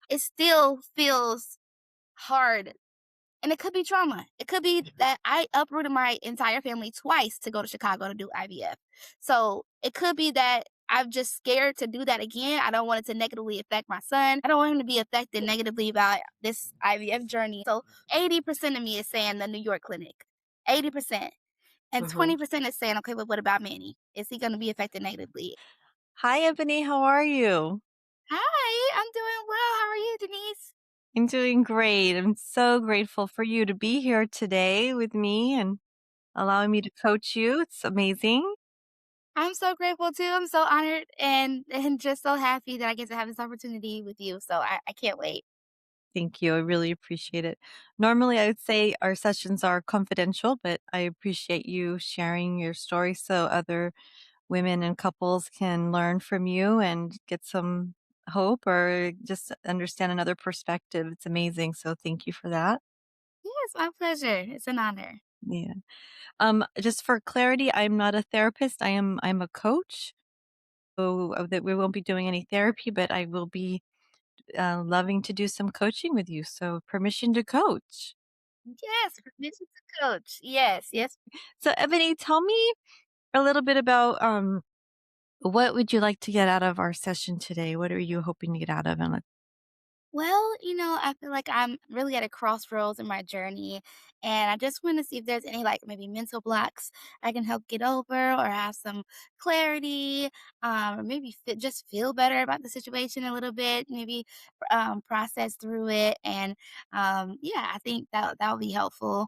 it still feels hard. And it could be trauma. It could be that I uprooted my entire family twice to go to Chicago to do IVF. So it could be that I'm just scared to do that again. I don't want it to negatively affect my son. I don't want him to be affected negatively by this IVF journey. So 80% of me is saying the New York clinic. 80%. And Mhm. 20% is saying, okay, but what about Manny? Is he going to be affected negatively? Hi, Ebony. How are you? Hi, I'm doing well. How are you, Denise? I'm doing great. I'm so grateful for you to be here today with me and allowing me to coach you. It's amazing. I'm so grateful too. I'm so honored and just so happy that I get to have this opportunity with you. So I can't wait. Thank you. I really appreciate it. Normally, I would say our sessions are confidential, but I appreciate you sharing your story so other women and couples can learn from you and get some hope or just understand another perspective. It's amazing. So, thank you for that. Yes, my pleasure. It's an honor. Yeah. Just for clarity, I'm not a therapist. I'm a coach. So that we won't be doing any therapy, but I will be loving to do some coaching with you. So permission to coach. Yes, permission to coach. Yes, yes. So Ebony, tell me a little bit about what would you like to get out of our session today? What are you hoping to get out of? And Well, I feel like I'm really at a crossroads in my journey, and I just want to see if there's any like maybe mental blocks I can help get over or have some clarity, or maybe just feel better about the situation a little bit, maybe process through it, and yeah, I think that would be helpful,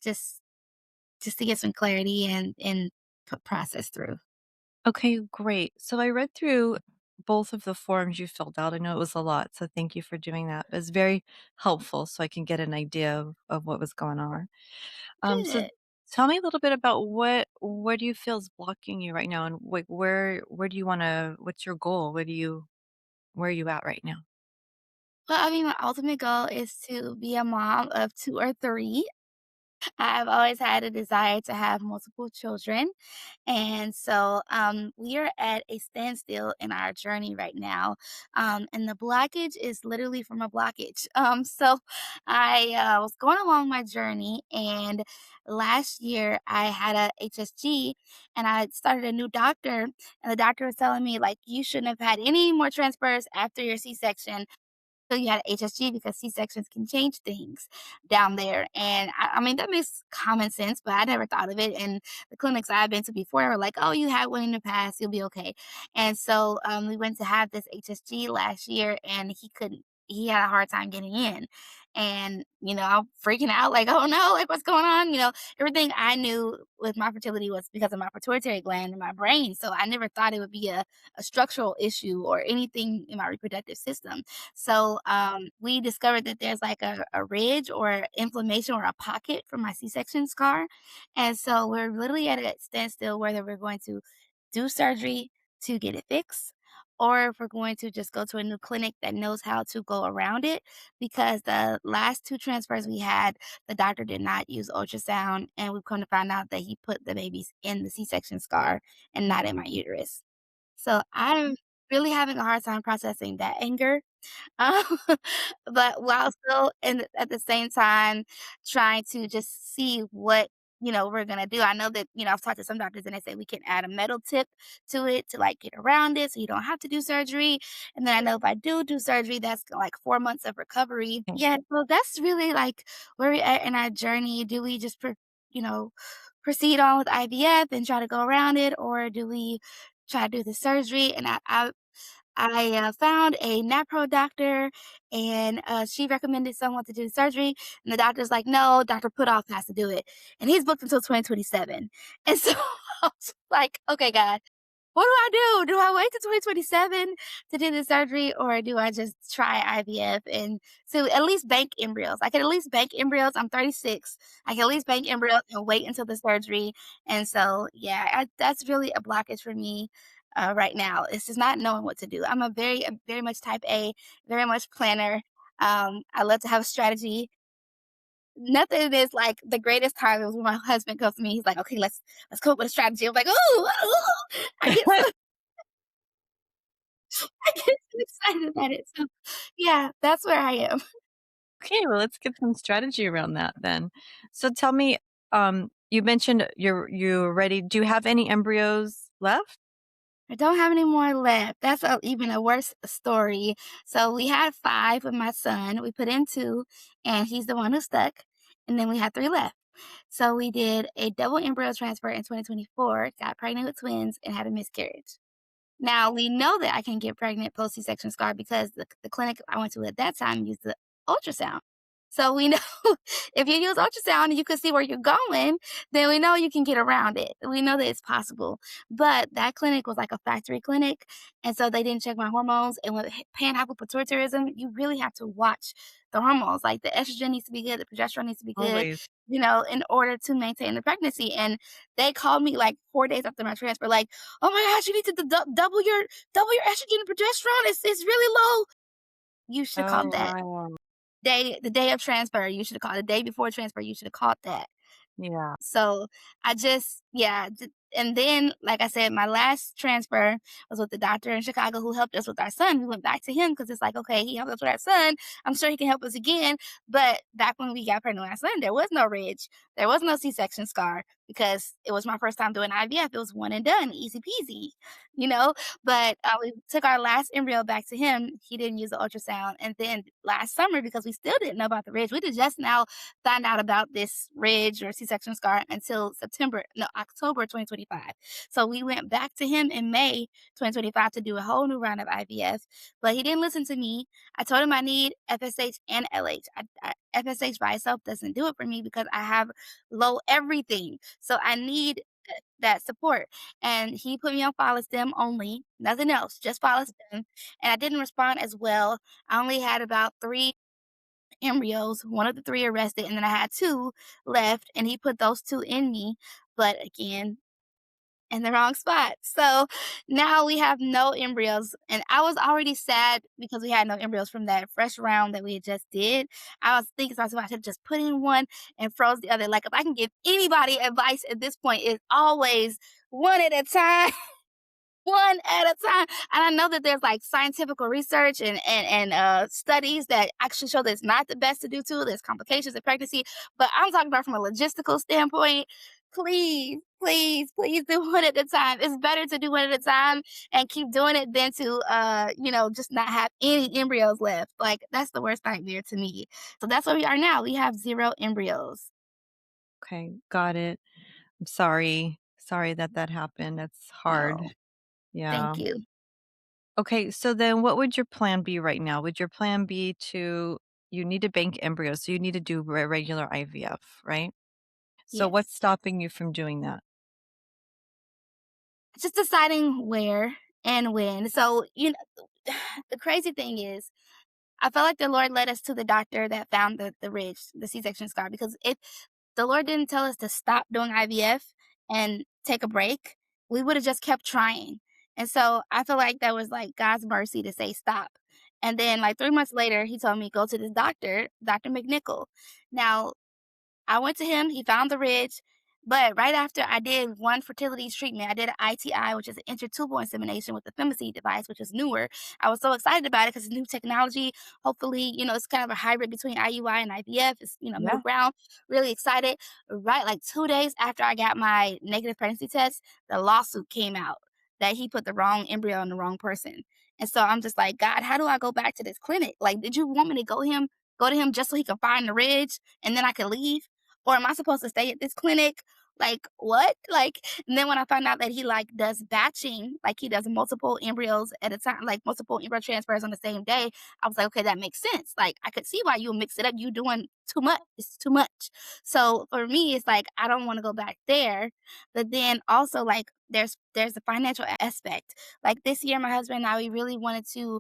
just just to get some clarity and process through. okay, great. So I read through both of the forms you filled out. I know it was a lot, so thank you for doing that. It was very helpful so I can get an idea of what was going on. So Good. tell me a little bit about what do you feel is blocking you right now, and like where do you want to? What's your goal? Where are you at right now? Well, I mean, my ultimate goal is to be a mom of 2 or 3. I've always had a desire to have multiple children, and so, we are at a standstill in our journey right now, and the blockage is literally from a blockage. So I, was going along my journey, and last year I had a HSG, and I started a new doctor, and the doctor was telling me, like, "You shouldn't have had any more transfers after your C-section." So you had HSG because C-sections can change things down there, and I mean, that makes common sense, but I never thought of it, and the clinics I've been to before were like, "Oh, you had one in the past, you'll be okay." And so, we went to have this HSG last year, and he had a hard time getting in, and, I'm freaking out like, "Oh, no, like, what's going on?" Everything I knew with my fertility was because of my pituitary gland in my brain, so I never thought it would be a structural issue or anything in my reproductive system. So we discovered that there's like a ridge or inflammation or a pocket from my C-section scar. And so we're literally at a standstill whether we're going to do surgery to get it fixed or if we're going to just go to a new clinic that knows how to go around it because the last two transfers we had the doctor did not use ultrasound and we've come to find out that he put the babies in the C-section scar and not in my uterus. So I'm really having a hard time processing that anger, um, but while still at the same time trying to just see what, we're gonna do. I know that, I've talked to some doctors and they say we can add a metal tip to it to, like, get around it so you don't have to do surgery, and then I know if I do surgery, that's, like, 4 months of recovery. Okay. Yeah, so that's really, like, where we're at in our journey. Do we just you know, proceed on with IVF and try to go around it, or do we try to do the surgery? And I found a NAPRO doctor, and, she recommended someone to do the surgery, and the doctor's like, "No, Doctor Putoff has to do it," and he's booked until 2027, and so I was like, "Okay, God, what do I do? Do I wait till 2027 to do the surgery, or do I just try IVF and so at least bank embryos?" I can at least bank embryos. I'm 36. I can at least bank embryos and wait until the surgery, and so, yeah, that's really a blockage for me, right now. It's just not knowing what to do. I'm very much type A, very much planner. I love to have a strategy. Nothing is like the greatest time is when my husband comes to me. He's like, "Okay, let's come up with a strategy." I'm like, "Ooh, ooh." I get so I get so excited about it. So, yeah, that's where I am. Okay, well, let's get some strategy around that then. So tell me, you mentioned you're ready. Do you have any embryos left? I don't have any more left. That's even a worse story. So we had 5 with my son. We put in 2, and he's the one who stuck. And then we had 3 left. So we did a double embryo transfer in 2024, got pregnant with twins, and had a miscarriage. Now we know that I can get pregnant post C-section scar because the clinic I went to at that time used the ultrasound. So we know if you use ultrasound and you can see where you're going, then we know you can get around it. We know that it's possible. But that clinic was like a factory clinic, and so they didn't check my hormones. And with panhypopituitarism, you really have to watch the hormones. Like the estrogen needs to be good, the progesterone needs to be good, Always. in order to maintain the pregnancy. And they called me like 4 days after my transfer, like, "Oh my gosh, you need to double your estrogen and progesterone. It's really low." You should have Oh, called that. wow. The day of transfer, you should have called the day before transfer, you should have called that. Yeah. So, I just yeah, and then, like I said, my last transfer was with the doctor in Chicago who helped us with our son. We went back to him because it's like, "Okay, he helped us with our son. I'm sure he can help us again." But back when we got pregnant with our son, there was no ridge. There was no C-section scar because it was my first time doing IVF. It was one and done, easy peasy, you know? But, we took our last embryo back to him. He didn't use the ultrasound, and then last summer, because we still didn't know about the ridge, we did just now find out about this ridge or C-section scar until October 2025. So we went back to him in May 2025 to do a whole new round of IVF, but he didn't listen to me. I told him I need FSH and LH. FSH by itself doesn't do it for me because I have low everything. So I need that support. And he put me on follow-stim only, nothing else, just follow-stim. And I didn't respond as well. I only had about 3 embryos, 1 of the 3 arrested, and then I had 2 left, and he put those 2 in me, but again, in the wrong spot. So now we have no embryos, and I was already sad because we had no embryos from that fresh round that we had just did. I was thinking to myself, I should just put in 1 and froze the other. Like, if I can give anybody advice at this point, it's always 1 at a time. One at a time. And I know that there's like scientific research and studies that actually show that it's not the best to do too. There's complications in pregnancy, but I'm talking about from a logistical standpoint. Please, please, please do one at a time. It's better to do one at a time and keep doing it than to just not have any embryos left. Like that's the worst nightmare to me. So that's where we are now. We have 0 embryos. Okay, got it. I'm sorry. Sorry that that happened. That's hard. Oh, Yeah. thank you. Okay, so then what would your plan be right now? Would your plan be you need to bank embryos, so you need to do regular IVF, right? So what's Yes. stopping you from doing that? Just deciding where and when. So, the crazy thing is, I felt like the Lord led us to the doctor that found the ridge, the C-section scar, because if the Lord didn't tell us to stop doing IVF and take a break, we would have just kept trying. And so I feel like that was like God's mercy to say stop. And then like 3 months later, he told me go to this doctor, Dr. McNichol. Now I went to him, he found the ridge, but right after I did one fertility treatment, I did an ITI, which is an intertubal insemination with the Femicide device, which is newer. I was so excited about it because it's new technology. Hopefully, it's kind of a hybrid between IUI and IVF. It's, middle Yeah. ground. Really excited. Right, like 2 days after I got my negative pregnancy test, the lawsuit came out that he put the wrong embryo in the wrong person. And so I'm just like, God, how do I go back to this clinic? Like, did you want me to go to him just so he can find the ridge and then I could leave? Or am I supposed to stay at this clinic? Like, what? Like, and then when I found out that he like does batching, like he does multiple embryos at a time, like multiple embryo transfers on the same day, I was like, okay, that makes sense. Like, I could see why you mix it up. You doing too much. It's too much. So for me, it's like I don't want to go back there. But then also like there's a financial aspect. Like this year, my husband and I we really wanted to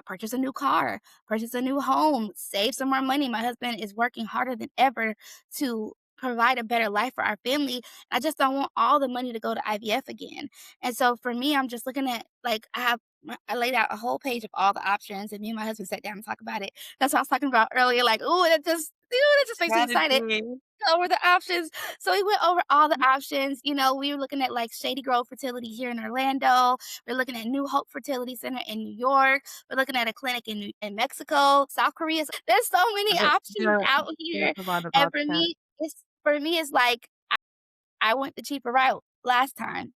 purchase a new car, purchase a new home, save some more money. My husband is working harder than ever to provide a better life for our family. I just don't want all the money to go to IVF again. And so for me, I'm just looking at like I have I laid out a whole page of all the options, and me and my husband sat down and talked about it. That's what I was talking about earlier, like, "Ooh, that just makes me excited." Strategy. Over the options. So we went over all the options. We were looking at like Shady Grove Fertility here in Orlando. We're looking at New Hope Fertility Center in New York. We're looking at a clinic in Mexico, South Korea. There's so many options out There's here. a lot of And options. for me, it's like I went the cheaper route last time.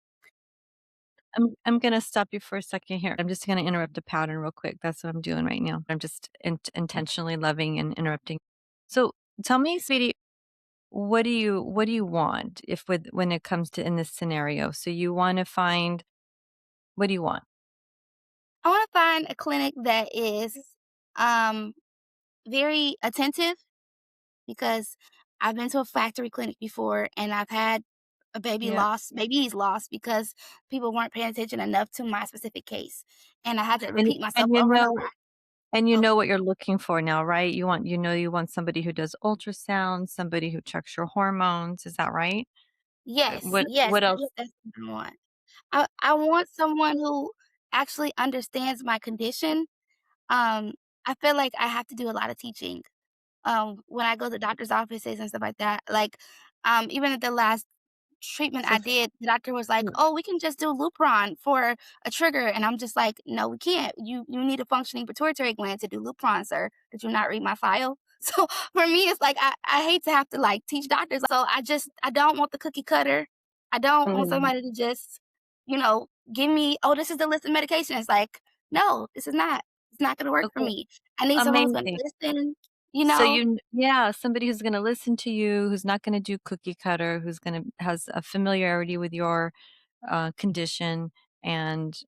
I'm gonna stop you for a second here. I'm just gonna interrupt a pattern real quick. That's what I'm doing right now. I'm just intentionally loving and interrupting. So tell me, sweetie, what do you want if with when it comes to in this scenario? So you want to find what do you want? I want to find a clinic that is um very attentive because I've been to a factory clinic before and I've had a Yeah. babies lost because people weren't paying attention enough to my specific case. And I had to And repeat myself and you over and know over. and you So, know what you're looking for now, right? You want somebody who does ultrasound, somebody who checks your hormones. Is that right? yes, What else? that's what I want. I want someone who actually understands my condition. Um, I feel like I have to do a lot of teaching. When I go to doctor's offices and stuff like that, like, even at the last treatment So I did, the doctor was like, "Oh, we can just do Lupron for a trigger," and I'm just like, "No, we can't. You need a functioning pituitary gland to do Lupron, sir. Did you not read my file?" So, for me, it's like I hate to have to, like, teach doctors, so I don't want the cookie cutter. I don't want Mhm. somebody to just, give me, "Oh, this is the list of medication." It's like, "No, this is not. It's not gonna work for Okay, me. I need someone who's gonna amazing. listen," you So know? yeah, somebody who's gonna listen to you, who's not gonna do cookie cutter, who's gonna has a familiarity with your, condition and,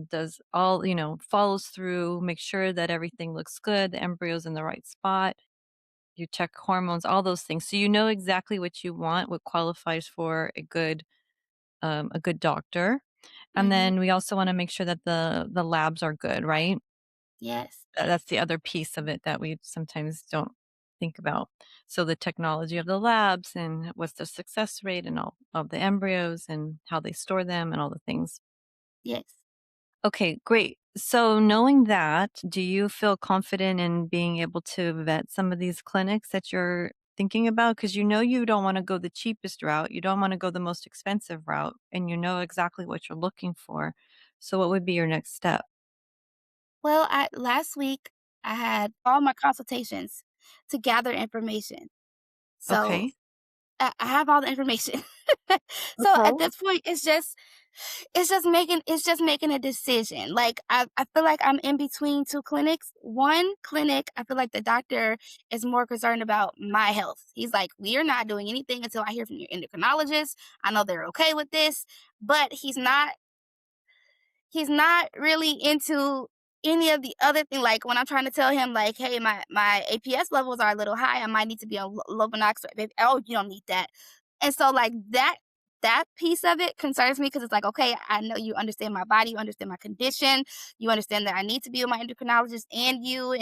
does all follows through, make sure that everything looks good, the embryo's in the right spot, you check hormones, all those things. So you know exactly what you want, what qualifies for a good doctor. And Mhm. then we also wanna make sure that the labs are good, right? Yes. That's the other piece of it that we sometimes don't think about. So the technology of the labs and what's the success rate and all of the embryos and how they store them and all the things. Yes. Okay, great. So knowing that, do you feel confident in being able to vet some of these clinics that you're thinking about? Because you know you don't want to go the cheapest route, you don't want to go the most expensive route, and you know exactly what you're looking for. So what would be your next step? Well, I last week, I had all my consultations to gather information. So, Okay. I have all the information. So, Okay. at this point, it's just making a decision. Like, I feel like I'm in between 2 clinics. One clinic, I feel like the doctor is more concerned about my health. He's like, "We are not doing anything until I hear from your endocrinologist. I know they're okay with this," but he's not really into any of the other thing. Like, when I'm trying to tell him, like, "Hey, my APS levels are a little high, I might need to be on low monoxide," baby, "Oh, you don't need that." And so, like, that piece of it concerns me because it's like, "Okay, I know you understand my body, you understand my condition, you understand that I need to be with my endocrinologist and you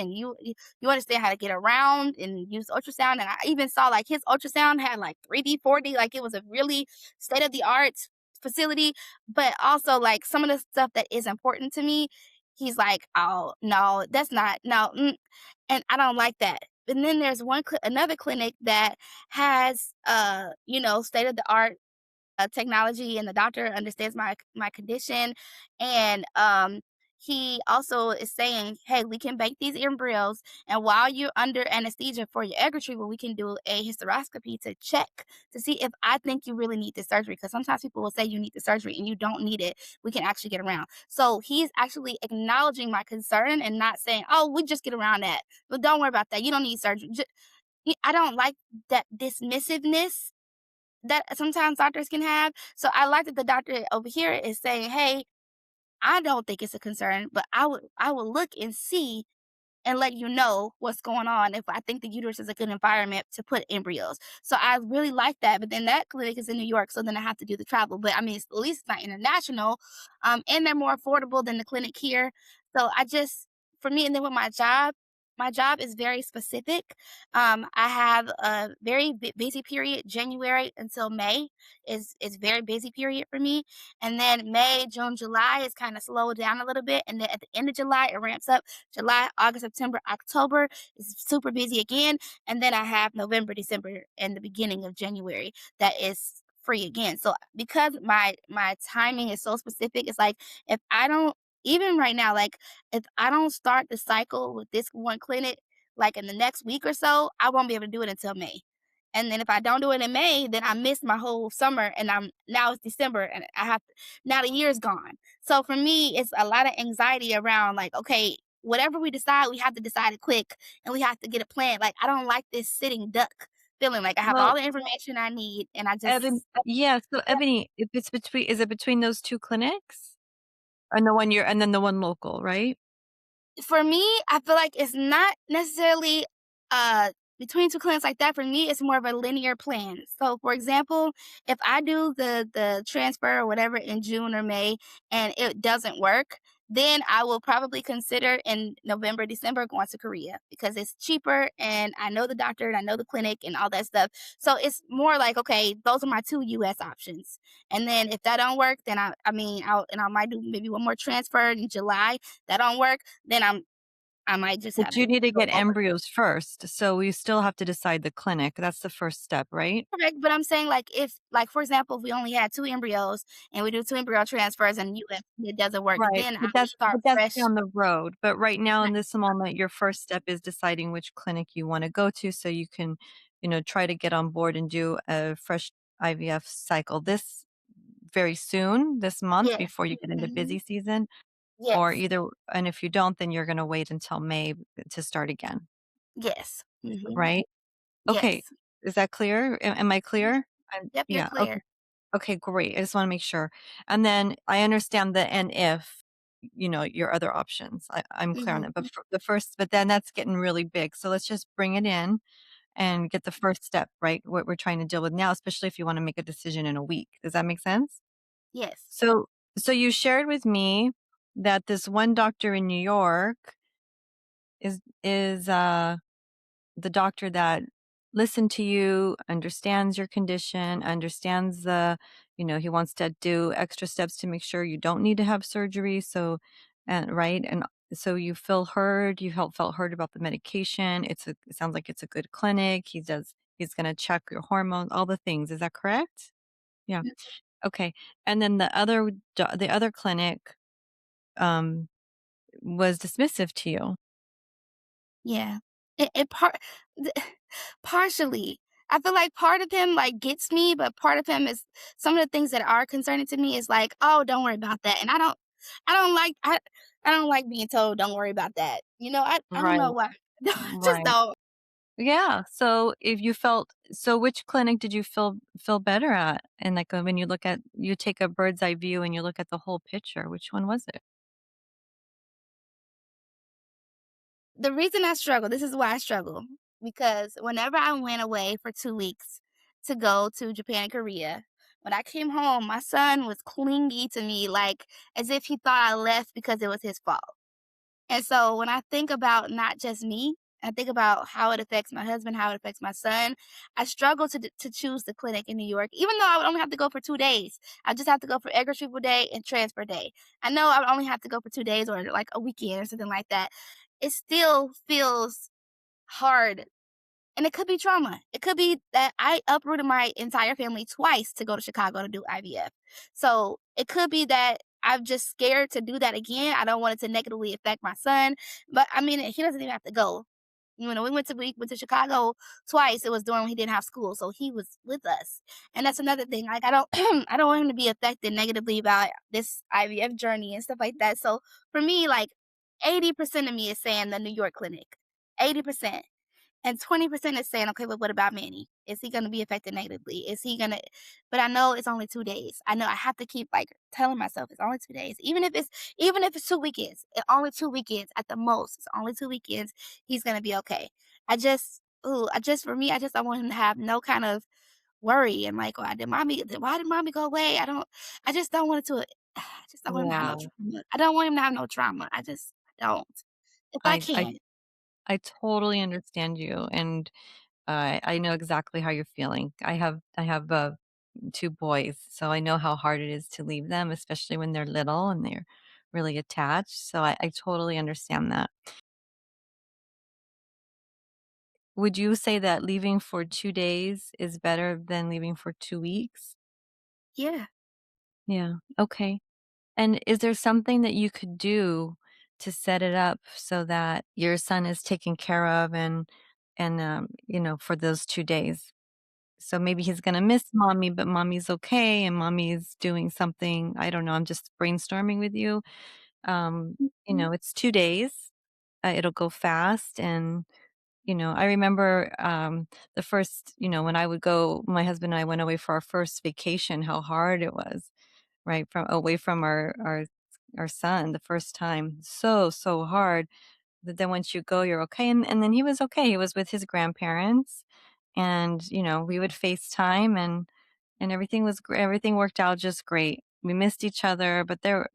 understand how to get around and use ultrasound." And I even saw, like, his ultrasound had, like, 3D, 4D, like, it was a really state of the art facility, but also, like, some of the stuff that is important to me, he's like, "Oh, no, that's not no, and I don't like that. And then there's another clinic that has, state of the art technology, and the doctor understands my condition, and he also is saying, "Hey, we can bank these embryos, and while you're under anesthesia for your egg retrieval, we can do a hysteroscopy to check to see if I think you really need the surgery, because sometimes people will say you need the surgery and you don't need it. We can actually get around." So he's actually acknowledging my concern and not saying, "Oh, we just get around that, but don't worry about that. You don't need surgery." I don't like that dismissiveness that sometimes doctors can have. So I like that the doctor over here is saying, "Hey, I don't think it's a concern, but I will look and see and let you know what's going on if I think the uterus is a good environment to put embryos." So I really like that. But then that clinic is in New York, so then I have to do the travel. But I mean, at least it's not international, and they're more affordable than the clinic here. So for me, and then with my job. my job is very specific. I have a very busy period. January until May is very busy period for me, and then May, June, July is kind of slowed down a little bit, and then at the end of July it ramps up. July, August, September, October is super busy again, and then I have November, December, and the beginning of January that is free again. So because my timing is so specific, it's like if I don't even right now, like if I don't start the cycle with this one clinic like in the next week or so, I won't be able to do it until May. And then if I don't do it in May, then I missed my whole summer and I'm now it's December and I have now the year's gone. So for me, it's a lot of anxiety around like, okay, whatever we decide, we have to decide it quick and we have to get a plan. Like I don't like this sitting duck feeling like I have all Well, the information I need and I Evan just yeah, so Ebony, if it's between is it between those 2 clinics? And the one you're and then the one local, right? for me, I feel like it's not necessarily uh between 2 clients like that. For me, it's more of a linear plan. So for example, if I do the transfer or whatever in June or May and it doesn't work, then I will probably consider in November, December going to Korea because it's cheaper and I know the doctor and I know the clinic and all that stuff. So it's more like, okay, those are my 2 US options. And then if that don't work, then I might do maybe one more transfer in July. That don't work, then I might just But have you to need to go get over. embryos first, so we still have to decide the clinic, that's the first step, right? Correct, but I'm saying, like, if like, for example, if we only had 2 embryos and we do 2 embryo transfers in the US and it doesn't work, Right, then I but would start that's fresh. down the road, but right now in Right. this moment, your first step is deciding which clinic you wanna go to so you can, try to get on board and do a fresh IVF cycle this very soon, this month Yes. before you get into Mhm. busy season, or Yes. either and if you don't, then you're gonna wait until May to start again, Yes. Mhm. right? Okay, Yes. is that clear? Am I Mhm. clear? Yep, you're Yeah, okay. clear. Okay, great. I just wanna make sure. And then I understand the "and if," your other options. I'm clear on Mhm. it, but for the first but then that's getting really big, so let's just bring it in and get the first step, right? What we're trying to deal with now, especially if you wanna make a decision in a week. Does that make sense? Yes. So so you shared with me that this one doctor in New York is the doctor that listened to you, understands your condition, understands he wants to do extra steps to make sure you don't need to have surgery. So, and right. And so you feel heard, you felt heard about the medication. It sounds like it's a good clinic. He's going to check your hormones, all the things. Is that correct? Yeah. Mm, Okay. And then the other clinic, um, was dismissive to you. yeah. It th partially. I feel like part of him, like, gets me, but part of him is some of the things that are concerning to me is like, "Oh, don't worry about that," and I don't like being told, "Don't worry about that." I don't Right. know why. Just Right. don't. Yeah, so if you felt so which clinic did you feel better at? And, like, when you take a bird's eye view and you look at the whole picture, which one was it? The reason I struggle, this is why I struggle, because whenever I went away for 2 weeks to go to Japan and Korea, when I came home, my son was clingy to me, like, as if he thought I left because it was his fault. And so when I think about not just me, I think about how it affects my husband, how it affects my son. I struggle to choose the clinic in New York, even though I would only have to go for 2 days. I just have to go for egg retrieval day and transfer day. I know I would only have to go for 2 days or like a weekend or something like that. It still feels hard and it could be trauma. It could be that I uprooted my entire family twice to go to Chicago to do IVF. So it could be that I'm just scared to do that again. I don't want it to negatively affect my son. But I mean, he doesn't even have to go. We went to Chicago twice. It was during when he didn't have school, so he was with us. And that's another thing. Like I don't I don't want him to be affected negatively about this IVF journey and stuff like that. So for me, like 80% of me is saying the New York clinic. 80%. And 20% is saying, "Okay, but what about Manny? Is he gonna be affected negatively? Is he gonna" but I know it's only 2 days. I know I have to keep, like, telling myself it's only 2 days. Even if it's 2 weekends, only 2 weekends at the most, it's only 2 weekends, he's gonna be okay. I just for me, I just don't want him to have no kind of worry and like, why did mommy go away? I just don't want it to I just don't want him to have no Yeah, trauma. I don't want him to have no trauma. I don't, if I I can. I totally understand you, and I know exactly how you're feeling. I have 2 boys, so I know how hard it is to leave them, especially when they're little and they're really attached, so I totally understand that. Would you say that leaving for 2 days is better than leaving for 2 weeks? Yeah. Yeah, okay. And is there something that you could do to set it up so that your son is taken care of and for those 2 days? So maybe he's gonna miss mommy, but mommy's okay and mommy's doing something, I don't know, I'm just brainstorming with you. Mhm. It's 2 days, it'll go fast and I remember, the first when I would go my husband and I went away for our first vacation, how hard it was, right, from away from our son the first time. So, so hard, but then once you go, you're okay, and then he was okay, he was with his grandparents, and we would FaceTime and everything worked out just great. We missed each other, but there.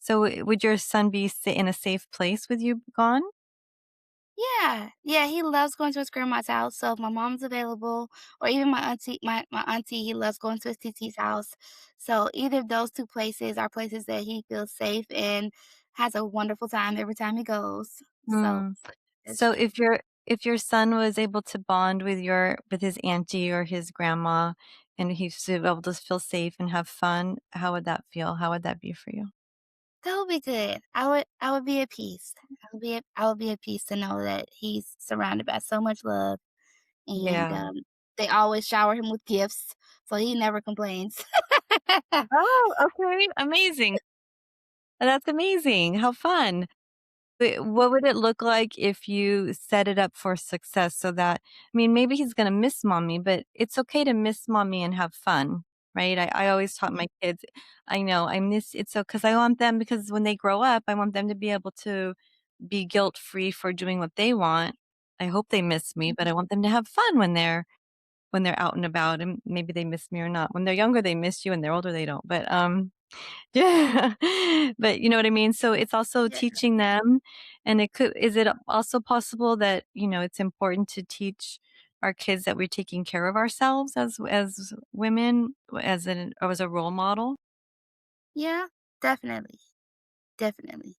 So, would your son be sa in a safe place with you gone? Yeah, yeah, he loves going to his grandma's house, so if my mom's available or even my auntie, he loves going to his TT's house. So either of those 2 places are places that he feels safe and has a wonderful time every time he goes. So, Mm. it's So if your son was able to bond with his auntie or his grandma, and he's able to feel safe and have fun, how would that feel? How would that be for you? that would be good. I would be at peace. I would be at peace to know that he's surrounded by so much love and, Yeah. they always shower him with gifts, so he never complains. Oh, okay, amazing. That's amazing. How fun. What would it look like if you set it up for success so that maybe he's gonna miss mommy, but it's okay to miss mommy and have fun, right? I always taught my kids, I know, I miss it's so because I want them because when they grow up, I want them to be able to be guilt-free for doing what they want. I hope they miss me, but I want them to have fun when they're out and about, and maybe they miss me or not. When they're younger, they miss you, and they're older, they don't, but yeah, but you know what I mean? So it's also Yeah. teaching them, and is it also possible that it's important to teach our kids that we're taking care of ourselves as women, as a role model? Yeah, definitely, definitely.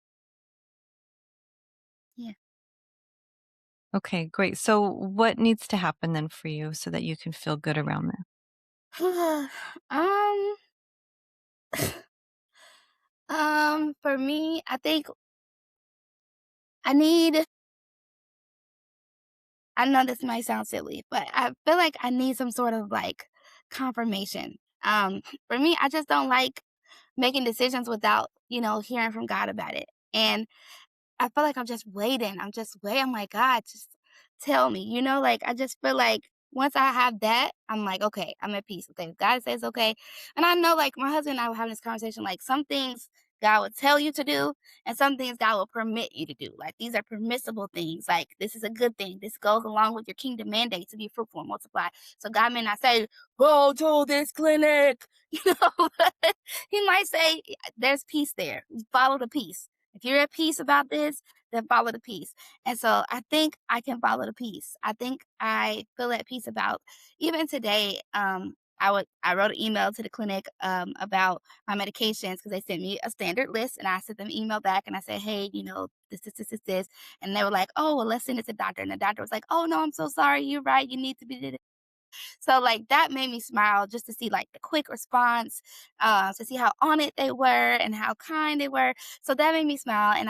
Yeah. Okay, great. So what needs to happen then for you so that you can feel good around that? Um, for me, I think I need I know this might sound silly, but I feel like I need some sort of, like, confirmation. For me, I just don't like making decisions without, hearing from God about it, and I feel like I'm just waiting. I'm just waiting. I'm like, "God, just tell me," like, I just feel like once I have that, I'm like, "Okay, I'm at peace." Okay, if God says okay. And I know, like, my husband and I were having this conversation, like, some things God would tell you to do, and some things God will permit you to do. Like, these are permissible things. Like, this is a good thing. This goes along with your kingdom mandate to be fruitful and multiply. So God may not say, "Go to this clinic," but he might say, "There's peace there. Follow the peace. If you're at peace about this, then follow the peace." And so I think I can follow the peace. I think I feel at peace about even today. I wrote an email to the clinic about my medications because they sent me a standard list, and I sent them an email back and I said, "Hey, this," and they were like, "Oh, well, let's send it to the doctor." And the doctor was like, "Oh no, I'm so sorry. You're right. You need to be." So, like, that made me smile just to see, like, the quick response, to see how on it they were and how kind they were. So that made me smile, and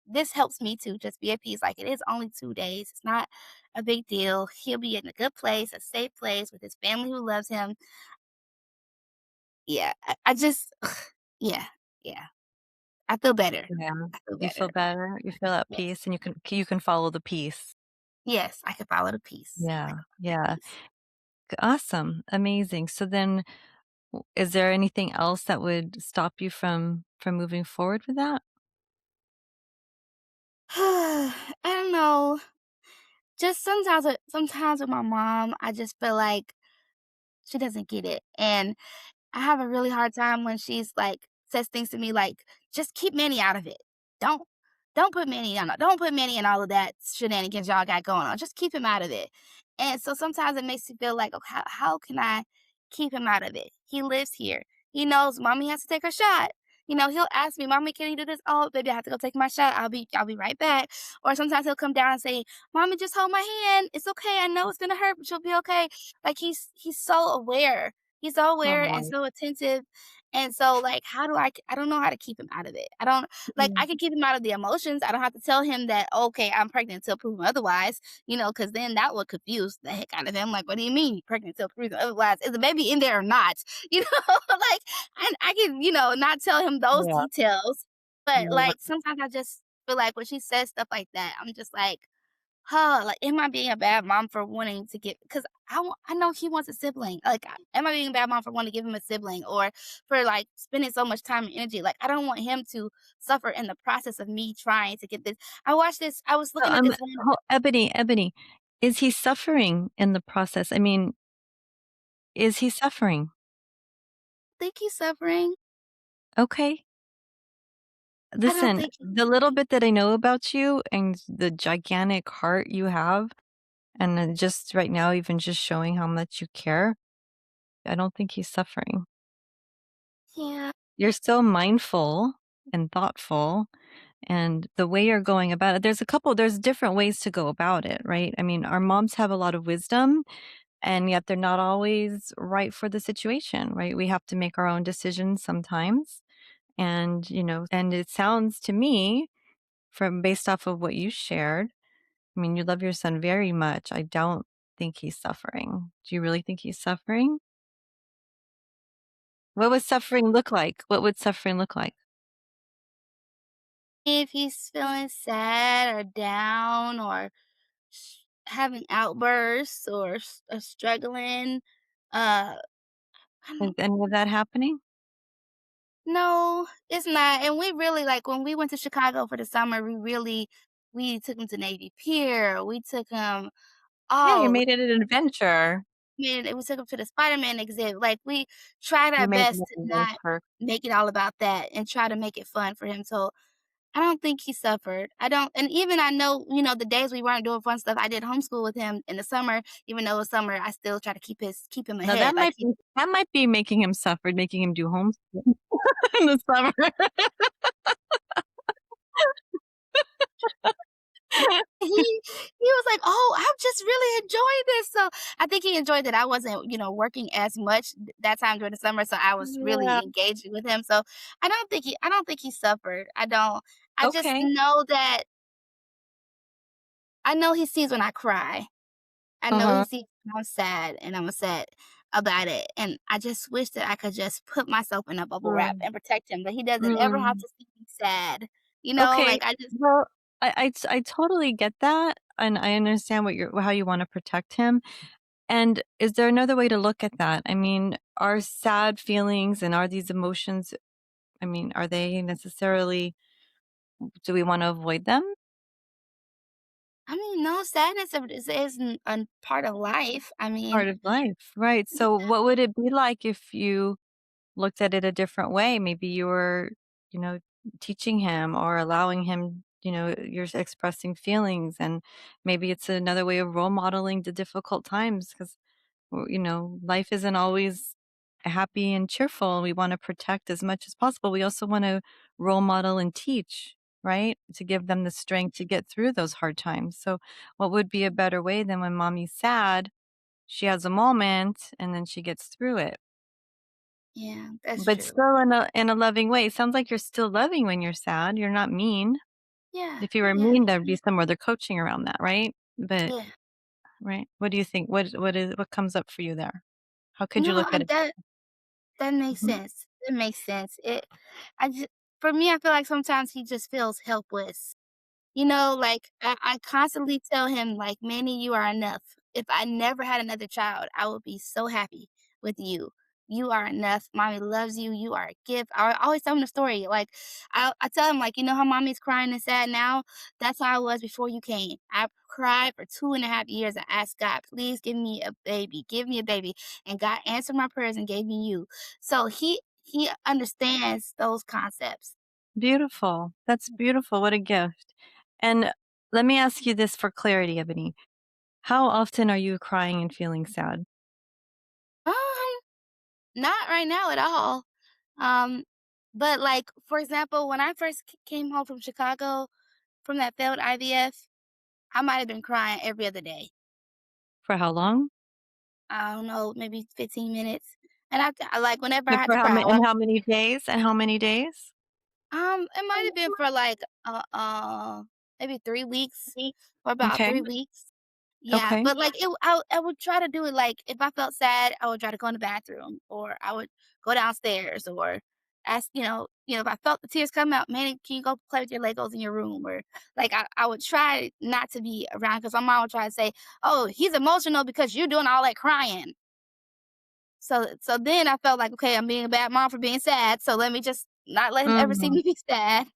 this helps me to just be at peace. Like, it is only 2 days. It's not a big deal. He'll be in a good place, a safe place with his family who loves him. Yeah, I just yeah, yeah. I feel better. Yeah. I feel You feel better. better, you feel at Yes. peace, and you can follow the peace. Yes, I can follow the peace. I Yeah, can follow the yeah. peace. Awesome, amazing. So then is there anything else that would stop you from moving forward with that? I don't know. Just sometimes with my mom, I just feel like she doesn't get it, and I have a really hard time when she's like says things to me like, "Just keep Manny out of it. Don't." don't put Manny in all of that shenanigans y'all got going on. Just keep him out of it." And so sometimes it makes you feel like, "Oh, how can I keep him out of it? He lives here. He knows mommy has to take her shot." He'll ask me, "Mommy, can you do this?" "Oh, baby, I have to go take my shot. I'll be right back." Or sometimes he'll come down and say, "Mommy, just hold my hand. It's okay. I know it's gonna hurt, but you'll be okay." Like he's so aware. He's so aware and Oh, so attentive. And so, like, I don't know how to keep him out of it. I don't like, yeah. I can keep him out of the emotions. I don't have to tell him that, "Okay, I'm pregnant," till proven otherwise, because then that would confuse the heck out of him. Like, "What do you mean you pregnant till proven otherwise? Is the baby in there or not?" You know, like, and I can, not tell him those Yeah. details. But Yeah. like sometimes I just feel like when she says stuff like that, I'm just like, huh, like, am I being a bad mom for wanting to get? Because I know he wants a sibling. Like, am I being a bad mom for wanting to give him a sibling or for, like, spending so much time and energy? Like, I don't want him to suffer in the process of me trying to get this. I was So, looking at this one. I Ebony, is he suffering in the process? I mean, is he suffering? think he's suffering. Okay. I don't Listen, think he's the little bit that I know about you and the gigantic heart you have, and then just right now, even just showing how much you care, I don't think he's suffering. yeah. You're so mindful and thoughtful, and the way you're going about it, there's different ways to go about it, right? I mean, our moms have a lot of wisdom, and yet they're not always right for the situation, right? We have to make our own decisions sometimes. And, and it sounds to me, from based off of what you shared, I mean, you love your son very much. I don't think he's suffering. Do you really think he's suffering? What would suffering look like? What would suffering look like? If he's feeling sad or down or having outbursts or, struggling, uh, I Is don't any of that happening? No, it's not, and we really like, when we went to Chicago for the summer, we took him to Navy Pier, we took him Yeah, you all made it an adventure. we took him to the Spider-Man exhibit, like, we tried You our made best it to an not adventure. make it all about that and try to make it fun for him, so I don't think he suffered. I don't, and even I know, the days we weren't doing fun stuff, I did homeschool with him in the summer, even though it was summer, I still try to keep him Now ahead, like, that might be making him suffer, making him do homeschool in the summer. he was like, "Oh, I'm just really enjoying this." So, I think he enjoyed that I wasn't, working as much that time during the summer, so I was Yeah. really engaging with him. So, I don't think he suffered. I don't. I just Okay. know that I know he sees when I cry. I know he Uh-huh. sees when I'm sad and I'm upset about it, and I just wish that I could just put myself in a bubble wrap Mm. and protect him, but he doesn't ever have Mm. to see me sad. Okay. Like, I just Well, I totally get that, and I understand how you wanna protect him, and is there another way to look at that? I mean, are sad feelings and are these emotions, I mean, are they necessarily, do we wanna avoid them? I mean, no, sadness is a part of life. I mean, Part of life, right, so what would it be like if you looked at it a different way? Maybe you were, you know, teaching him or allowing him, you're expressing feelings, and maybe it's another way of role modeling the difficult times because, life isn't always happy and cheerful. We want to protect as much as possible. We also want to role model and teach, right? To give them the strength to get through those hard times. So, what would be a better way than when mommy's sad? She has a moment and then she gets through it. yeah, that's But true. still in a loving way. It sounds like you're still loving when you're sad, you're not mean. Yeah, If you were yeah, mean, there'd be some other coaching around that, right? But yeah. right, what do you think? What comes up for you there? How could No, you look at it? that makes Mhm. sense. It makes sense. I just, for me, I feel like sometimes he just feels helpless. Like, I constantly tell him, like, "Manny, you are enough. If I never had another child, I would be so happy with you. You are enough. Mommy loves you. You are a gift." I always tell him the story. Like, I tell him, like, "You know how mommy's crying and sad now? That's how I was before you came. I cried for 2.5 years. I asked God, 'Please give me a baby. Give me a baby.' And God answered my prayers and gave me you." So he understands those concepts. Beautiful. That's beautiful. What a gift. And let me ask you this for clarity, Ebony. How often are you crying and feeling sad? Um, not right now at all. Um, but, like, for example, when I first came home from Chicago from that failed IVF, I might have been crying every other day. For how long? I don't know, maybe 15 minutes. And I like, whenever I And had for to cry, how many days? And how many days? it might have been for, like, maybe 3 weeks, for about Okay. 3 weeks. Yeah, Okay. but, like, I would try to do it, like, if I felt sad, I would try to go in the bathroom, or I would go downstairs, or ask, if I felt the tears come out, "Man, can you go play with your Legos in your room?" Or, like, I would try not to be around, because my mom would try to say, "Oh, he's emotional because you're doing all that crying." So then I felt like, "Okay, I'm being a bad mom for being sad, so let me just not let him ever see Mm, me be sad."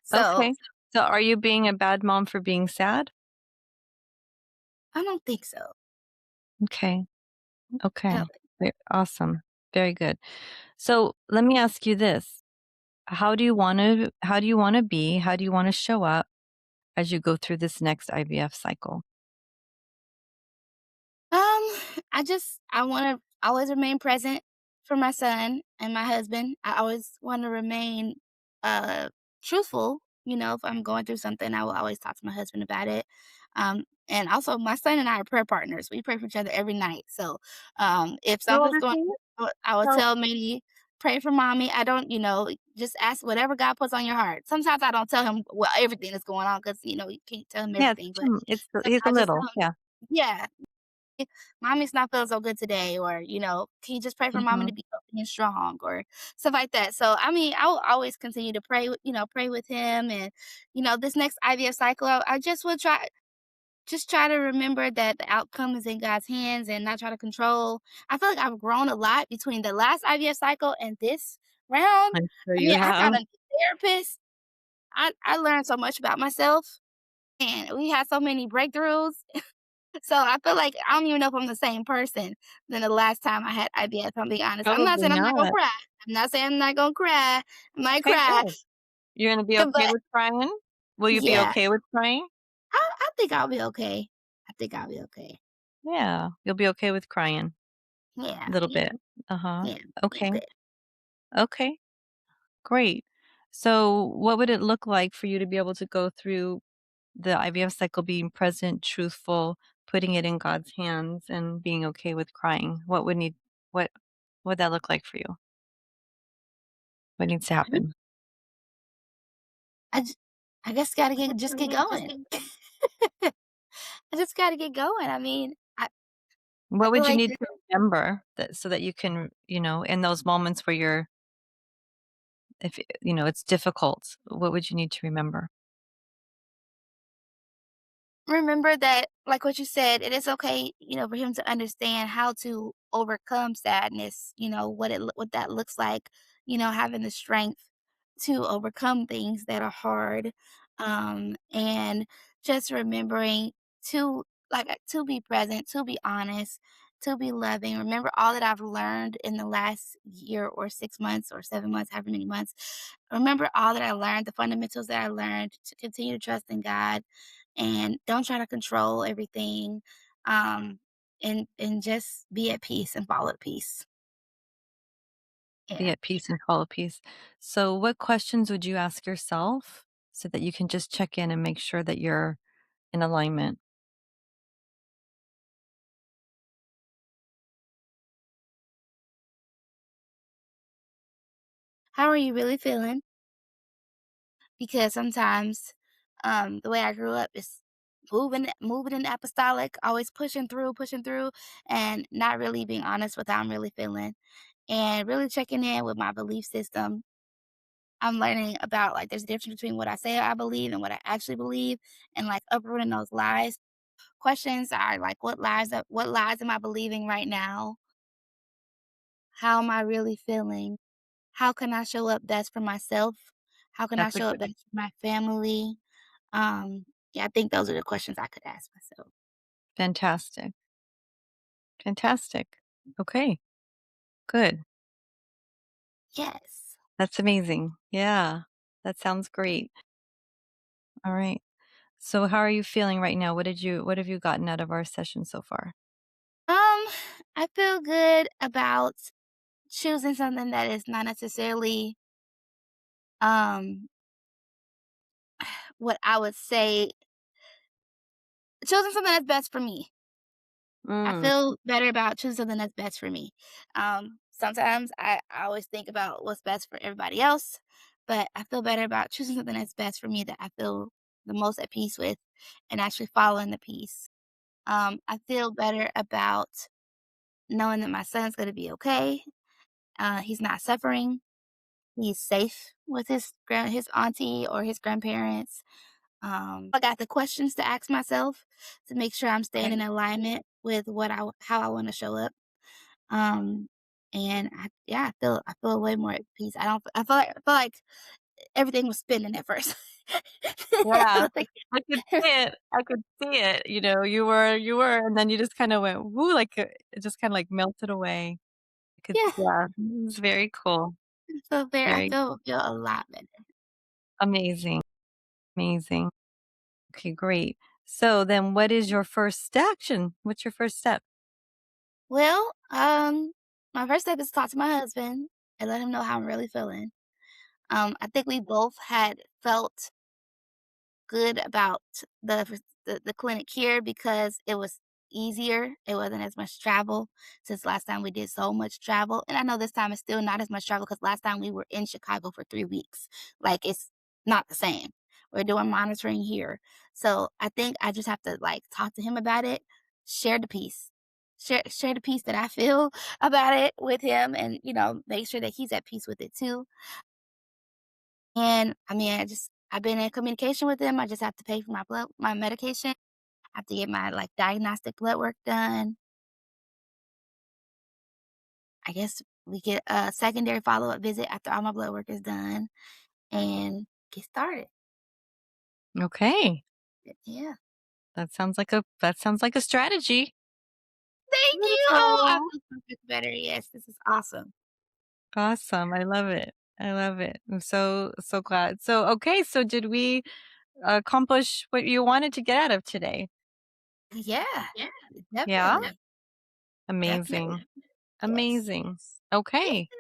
So, okay. So are you being a bad mom for being sad? I don't think so. Okay. I don't Okay. think Awesome. Very good. So let me ask you this. How do you want to be? How do you want to show up as you go through this next IVF cycle? Um, I wanna always remain present for my son and my husband. I always wanna remain, uh, truthful. If I'm going through something, I will always talk to my husband about it. And also, my son and I are prayer partners. We pray for each other every night. So, if How old something's is going he? I will How tell Minnie, "Pray for mommy." I don't, just ask whatever God puts on your heart. Sometimes I don't tell him, well, everything that's going on, because you can't tell him Yeah, it's everything, but it's some he's a I just tell little, him, yeah. yeah, "Mommy's not feeling so good today," or, "Can you just pray for mommy Mhm. to be healthy and strong?" Or stuff like that. So, I mean, I will always continue to pray with him. And, this next IVF cycle, I just will try to remember that the outcome is in God's hands, and not try to control. I feel like I've grown a lot between the last IVF cycle and this round. I'm sure I you mean, I have. got a new therapist. I learned so much about myself, and we had so many breakthroughs. So I feel like I don't even know if I'm the same person than the last time I had IVF, if I'm being honest. I'm not Probably saying I'm not gonna not. cry. I'm not saying I'm not gonna cry. I might Okay, cry, good. You're gonna be okay but with crying? Will you be yeah, okay with crying? I think I'll be okay. I think I'll be okay. Yeah, you'll be okay with crying a Yeah, little bit. Uh-huh. yeah, a little Okay. bit. Okay. Great. So, what would it look like for you to be able to go through the IVF cycle being present, truthful, putting it in God's hands, and being okay with crying? What would that look like for you? What needs to Mhm. happen? I, j- I guess gotta just get going. I just gotta get going. I mean, I What feel would you like need to remember that so that you can, in those moments where if it's difficult, what would you need to remember? remember that, like what you said, it is okay, for him to understand how to overcome sadness, what that looks like, having the strength to overcome things that are hard. And just remembering to to be present, to be honest, to be loving. Remember all that I've learned in the last year, or 6 months, or 7 months, however many months. Remember all that I learned, the fundamentals that I learned, to continue to trust in God, and don't try to control everything. um and just be at peace and follow peace. Be Yeah. at peace and follow peace. So, what questions would you ask yourself so that you can just check in and make sure that you're in alignment? How are you really feeling? Because sometimes, the way I grew up is moving in apostolic, always pushing through, and not really being honest with how I'm really feeling, and really checking in with my belief system. I'm learning about, like, there's a difference between what I say I believe and what I actually believe, and, like, uprooting those lies. Questions are like, what lies am I believing right now? How am I really feeling? How can I show up best for myself? How can I That's a show up good, best for my family? Yeah, I think those are the questions I could ask myself. fantastic. Fantastic. Okay, good. Yes. That's amazing. Yeah. That sounds great. All right. So how are you feeling right now? What have you gotten out of our session so far? I feel good about choosing something that is not necessarily, um, what I would say choosing something that's best for me. I Mm, feel better about choosing something that's best for me. Sometimes I always think about what's best for everybody else, but I feel better about choosing something that's best for me that I feel the most at peace with and actually following the peace. I feel better about knowing that my son's gonna be okay. He's not suffering. He's safe with his auntie or his grandparents. I got the questions to ask myself to make sure I'm staying okay. in alignment with how I want to show up. Um, and I feel way more at peace. I feel like everything was spinning at first. I Yeah. feel like I could see it. I could see it. You were, and then you just kind of went, woo, like it just kind of like melted away. I could, yeah, yeah, it's very cool. I Very feel a lot better. amazing. Amazing. Okay, great. So then what is your first action? What's your first step? Well, my first step is to talk to my husband and let him know how I'm really feeling. I think we both had felt good about the clinic here because it was easier. It wasn't as much travel since last time we did so much travel. And I know this time it's still not as much travel because last time we were in Chicago for 3 weeks. Like it's not the same. We're doing monitoring here. So I think I just have to like talk to him about it, share the peace. Share the peace that I feel about it with him and make sure that he's at peace with it too. And I mean, I've been in communication with them. I just have to pay for my medication. I have to get my like diagnostic blood work done. I guess we get a secondary follow-up visit after all my blood work is done and get started. Okay. Yeah. That sounds like a strategy. Thank you. Oh, I Wonderful. feel so much better. Yes, this is awesome. Awesome. I love it. I love it. I'm so glad. So okay, so did we accomplish what you wanted to get out of today? Yeah, Yeah? definitely. Amazing. Definitely. Yes. Amazing. Yeah. Okay.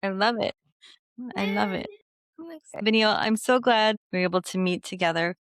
I love it. I love Yeah. it. I'm excited. Benil, I'm so glad we are able to meet together.